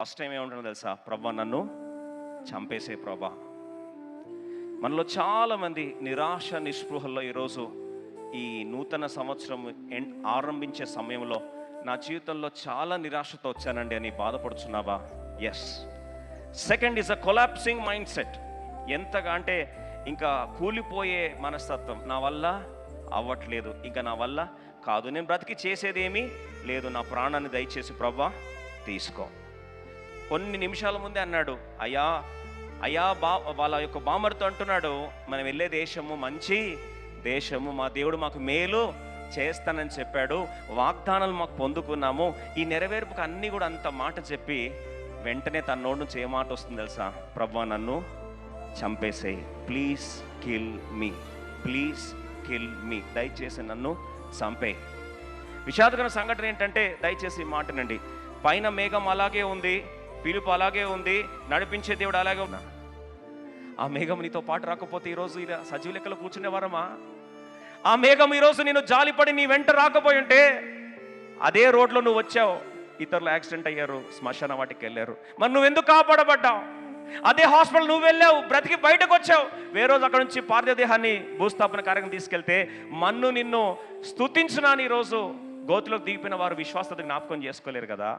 First time ఏముంటుందో తెలుసా? ప్రభా నన్ను చంపేసే ప్రభా. మనలో చాలామంది నిరాశ నిస్పృహల్లో ఈరోజు ఈ నూతన సంవత్సరం ఆరంభించే సమయంలో నా జీవితంలో చాలా నిరాశతో వచ్చానండి అని బాధపడుతున్నావా? Yes. Second is a collapsing mindset. ఎంతగా అంటే ఇంకా కూలిపోయే మనస్తత్వం. నా వల్ల అవ్వట్లేదు, ఇంకా నా వల్ల కాదు, నేను బ్రతికి చేసేదేమీ లేదు, నా ప్రాణాన్ని దయచేసి ప్రభా తీసుకో. కొన్ని నిమిషాల ముందే అన్నాడు, అయ్యా అయ్యా వాళ్ళ యొక్క బామర్తో అంటున్నాడు, మనం వెళ్ళే దేశము మంచి దేశము, మా దేవుడు మాకు మేలు చేస్తానని చెప్పాడు, వాగ్దానాలు మాకు పొందుకున్నాము, ఈ నెరవేర్పుకు అన్నీ కూడా అంత మాట చెప్పి వెంటనే తన నోటి నుంచి ఏ మాట వస్తుంది తెలుసా? ప్రభా నన్ను చంపేసేయి, please kill me, please kill me, దయచేసి నన్ను చంపే. విషాదకరమైన సంఘటన ఏంటంటే, దయచేసి మాటనండి, పైన మేఘం అలాగే ఉంది, పిలుపు అలాగే ఉంది, నడిపించే దేవుడు అలాగే ఉన్నా. ఆ మేఘం నీతో పాటు రాకపోతే ఈరోజు ఇలా సజీవ లెక్కలో కూర్చునేవారమా? ఆ మేఘం ఈరోజు నేను జాలిపడి నీ వెంట రాకపోయి ఉంటే అదే రోడ్లో నువ్వు వచ్చావు, ఇతరులు యాక్సిడెంట్ అయ్యారు, శ్మశాన వాటికి వెళ్ళారు, మరి నువ్వెందుకు కాపాడబడ్డావు? అదే హాస్పిటల్ నువ్వు వెళ్ళావు, బ్రతికి బయటకు వచ్చావు, వేరే రోజు అక్కడ నుంచి పార్థివ దేహాన్ని భూస్థాపన కార్యక్రమం తీసుకెళ్తే మన్ను నిన్ను స్తుతించున్నాను. ఈరోజు గోతులోకి దిగిపోయిన వారు విశ్వాసత జ్ఞాపకం చేసుకోలేరు కదా.